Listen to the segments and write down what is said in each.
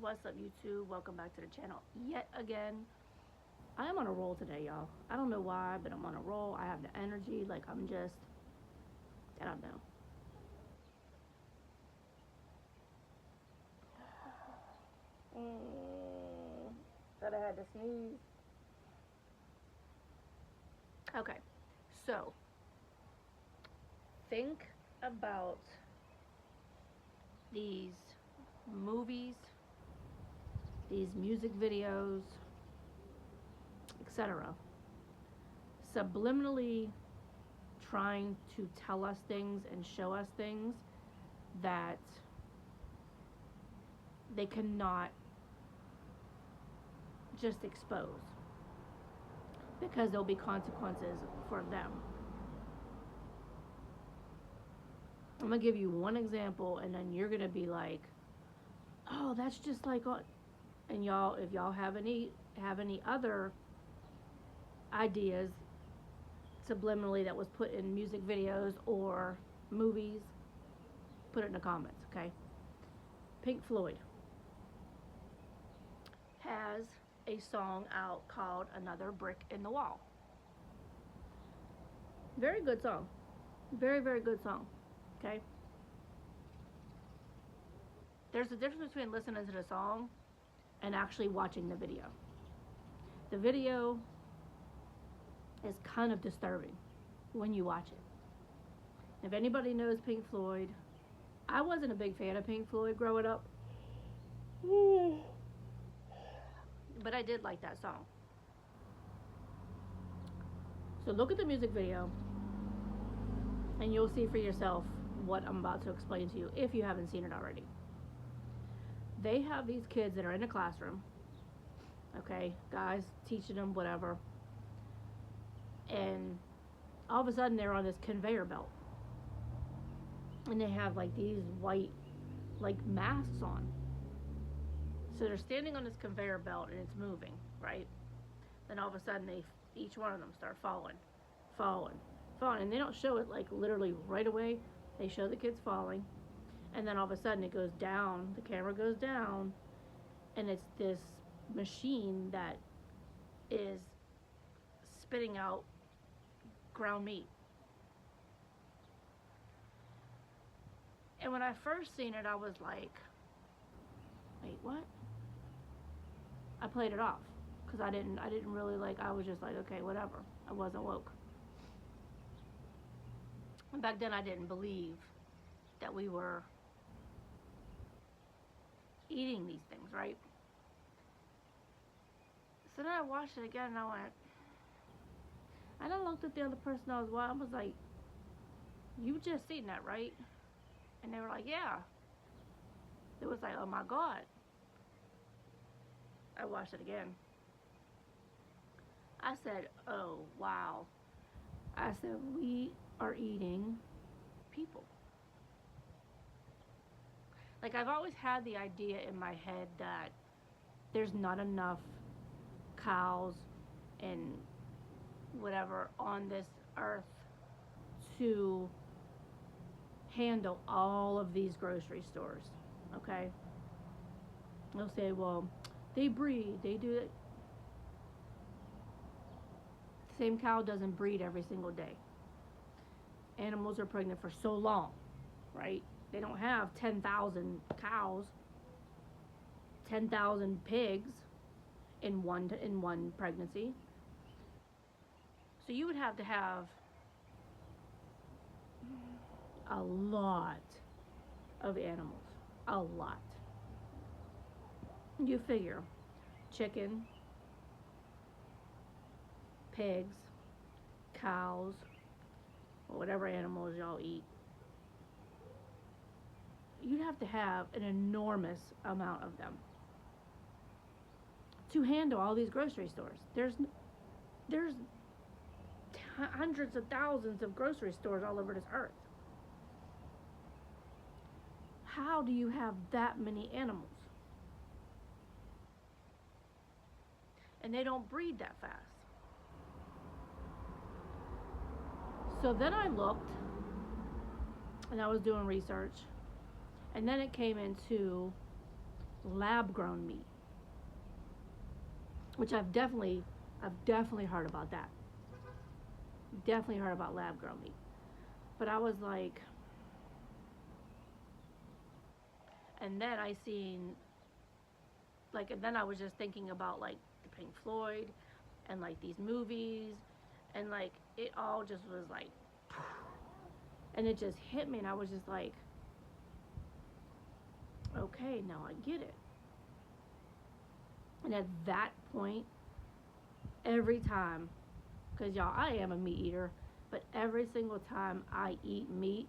What's up, YouTube? Welcome back to the channel yet again. I am on a roll today, y'all. I don't know why, but I'm on a roll. I have the energy. Like, I don't know. Thought I had to sneeze. Okay, so think about these movies, these music videos, etc. Subliminally trying to tell us things and show us things that they cannot just expose, because there'll be consequences for them. I'm gonna give you one example, and then you're gonna be like, "Oh, that's just like," and y'all, if y'all have any other ideas subliminally that was put in music videos or movies, put it in the comments, okay? Pink Floyd has a song out called "Another Brick in the Wall." Very good song. Very, very good song. Okay? There's a difference between listening to the song and actually watching the video. The video is kind of disturbing when you watch it. If anybody knows Pink Floyd, I wasn't a big fan of Pink Floyd growing up. But I did like that song. So look at the music video and you'll see for yourself what I'm about to explain to you if you haven't seen it already. They have these kids that are in a classroom, okay, guys teaching them whatever, and all of a sudden they're on this conveyor belt and they have like these white like masks on. So they're standing on this conveyor belt and it's moving, right? Then all of a sudden each one of them start falling, and they don't show it like literally right away. They show the kids falling, and then all of a sudden it goes down, the camera goes down, and it's this machine that is spitting out ground meat. And when I first seen it, I was like, wait, what? I played it off because I didn't really like. I was just like, okay, whatever. I wasn't woke. And back then I didn't believe that we were eating these things, right? So then I watched it again and I went, and I looked at the other person I was watching. I was like, you just seen that, right? And they were like, yeah. It was like, oh my God. I watched it again. I said, oh wow. I said, we are eating people. Like, I've always had the idea in my head that there's not enough cows and whatever on this earth to handle all of these grocery stores, okay? They'll say, well, they breed, they do it. Same cow doesn't breed every single day. Animals are pregnant for so long, right? They don't have 10,000 cows, 10,000 pigs in one pregnancy. So you would have to have a lot of animals, a lot. You figure chicken, pigs, cows, or whatever animals y'all eat. You'd have to have an enormous amount of them to handle all these grocery stores. There's hundreds of thousands of grocery stores all over this earth. How do you have that many animals? And they don't breed that fast. So then I looked and I was doing research, and then it came into lab grown meat, which I've definitely heard about that. Definitely heard about lab grown meat. But I was like, and then I seen, like, and then I was just thinking about like the Pink Floyd and like these movies, and like it all just was like, and it just hit me, and I was just like, okay, now I get it. And at that point, every time, because y'all, I am a meat eater, but every single time I eat meat,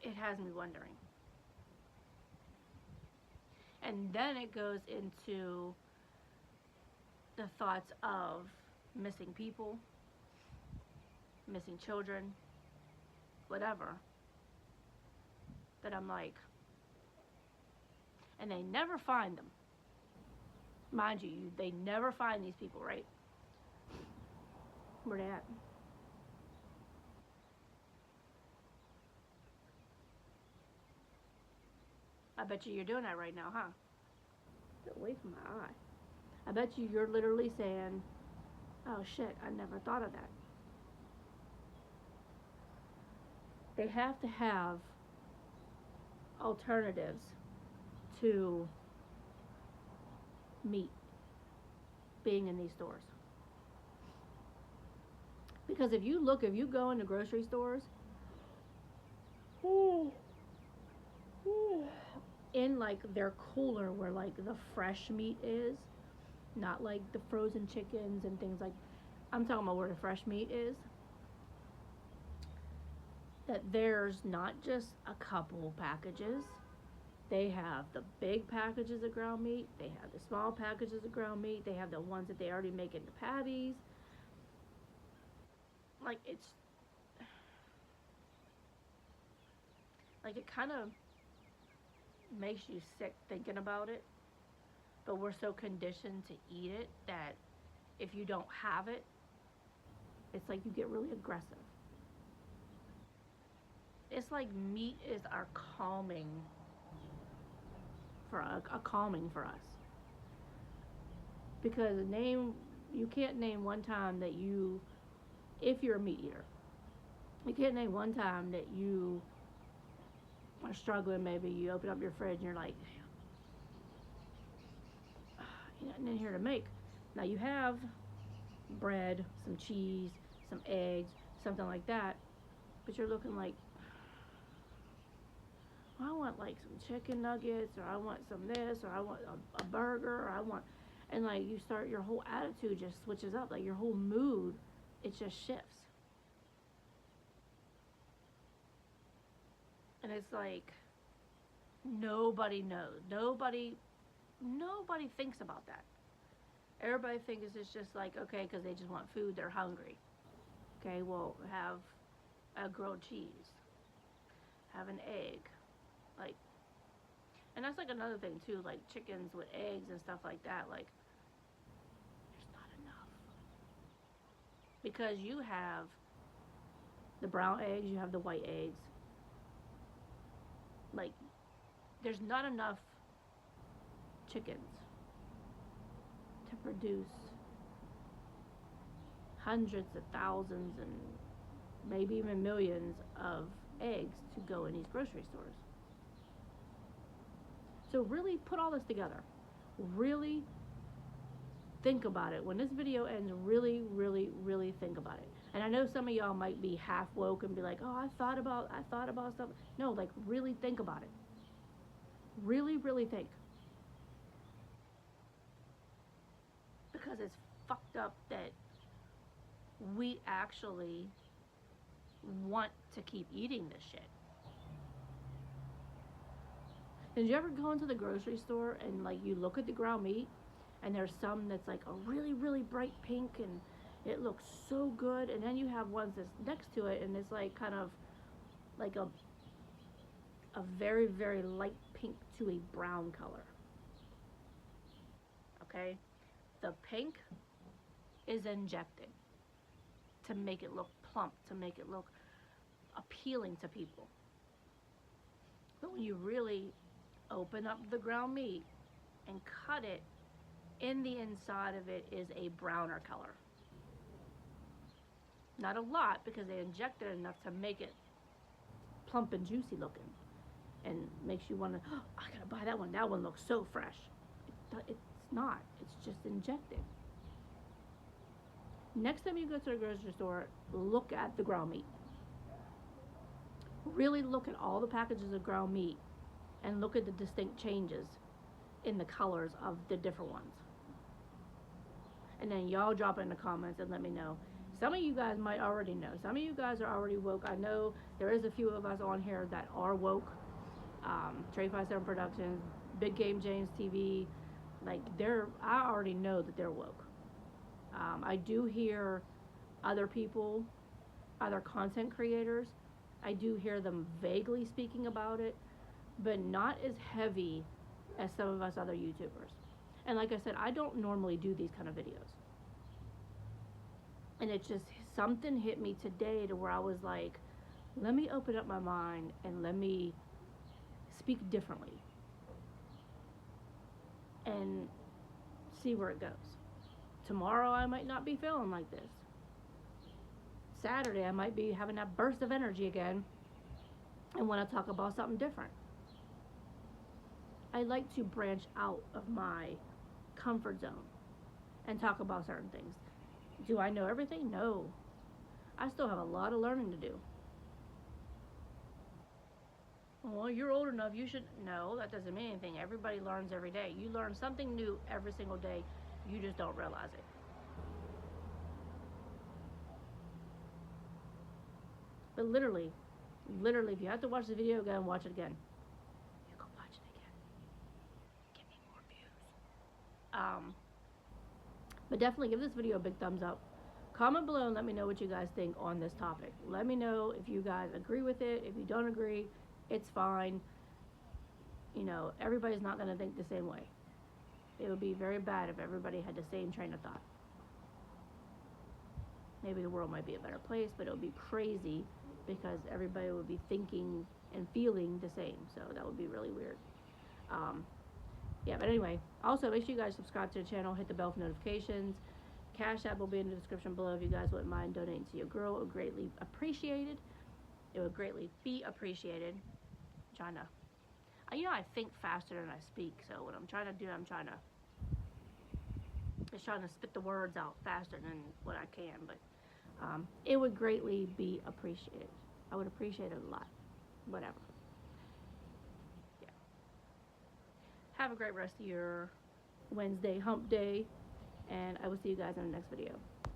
it has me wondering. And then it goes into the thoughts of missing people, missing children, whatever. That I'm like, and they never find them. Mind you, they never find these people, right? Where they at? I bet you're doing that right now, huh? Get away from my eye. I bet you're literally saying, oh shit, I never thought of that. They have to have alternatives to meat being in these stores. Because if you go into grocery stores, in like their cooler where like the fresh meat is, not like the frozen chickens and things like, I'm talking about where the fresh meat is, that there's not just a couple packages. They have the big packages of ground meat, they have the small packages of ground meat, they have the ones that they already make into patties. Like it's like it kind of makes you sick thinking about it, but we're so conditioned to eat it that if you don't have it, it's like you get really aggressive. It's like meat is our calming for a calming for us. Because you can't name one time that you, if you're a meat eater, you can't name one time that you are struggling. Maybe you open up your fridge and you're like, nothing in here to make. Now you have bread, some cheese, some eggs, something like that, but you're looking like, I want like some chicken nuggets, or I want some this, or I want a burger, or I want, and like you start, your whole attitude just switches up, like your whole mood, it just shifts. And it's like, nobody knows, nobody thinks about that. Everybody thinks it's just like, okay, because they just want food, they're hungry. Okay, well, have a grilled cheese, have an egg, like, and that's like another thing too, like chickens with eggs and stuff like that, like, there's not enough. Because you have the brown eggs, you have the white eggs, like, there's not enough chickens to produce hundreds of thousands and maybe even millions of eggs to go in these grocery stores. So really put all this together. Really think about it. When this video ends, really, really, really think about it. And I know some of y'all might be half woke and be like, oh, I thought about stuff. No, like really think about it. Really, really think. Because it's fucked up that we actually want to keep eating this shit. Did you ever go into the grocery store and like you look at the ground meat and there's some that's like a really, really bright pink and it looks so good, and then you have ones that's next to it and it's like kind of like a very, very light pink to a brown color. Okay? The pink is injected to make it look plump, to make it look appealing to people. The when you really open up the ground meat and cut it, in the inside of it is a browner color. Not a lot, because they injected enough to make it plump and juicy looking, and makes you want to, oh, I gotta buy that one. That one looks so fresh. It's not. It's just injected. Next time you go to the grocery store, look at the ground meat. Really look at all the packages of ground meat and look at the distinct changes in the colors of the different ones. And then y'all drop it in the comments and let me know. Some of you guys might already know. Some of you guys are already woke. I know there is a few of us on here that are woke. Trey 57 Productions, Big Game James TV, like I already know that they're woke. I do hear other people, other content creators, I do hear them vaguely speaking about it, but not as heavy as some of us other YouTubers. And like I said, I don't normally do these kind of videos. And it just, something hit me today to where I was like, let me open up my mind and let me speak differently and see where it goes. Tomorrow I might not be feeling like this. Saturday I might be having that burst of energy again and want to talk about something different. I like to branch out of my comfort zone and talk about certain things. Do I know everything? No. I still have a lot of learning to do. Well, you're old enough, you should. No, that doesn't mean anything. Everybody learns every day. You learn something new every single day. You just don't realize it. But literally, if you have to watch the video again, watch it again. You go watch it again. Give me more views. But definitely give this video a big thumbs up. Comment below and let me know what you guys think on this topic. Let me know if you guys agree with it. If you don't agree, it's fine. You know, everybody's not going to think the same way. It would be very bad if everybody had the same train of thought. Maybe the world might be a better place, but it would be crazy because everybody would be thinking and feeling the same. So that would be really weird. Yeah, but anyway, also make sure you guys subscribe to the channel, hit the bell for notifications. Cash App will be in the description below if you guys wouldn't mind donating to your girl. It would greatly appreciated. It would greatly be appreciated. I'm trying to, I think faster than I speak, so what I'm trying to do, I'm trying to spit the words out faster than what I can, but it would greatly be appreciated. I would appreciate it a lot. Whatever. Yeah. Have a great rest of your Wednesday hump day, and I will see you guys in the next video.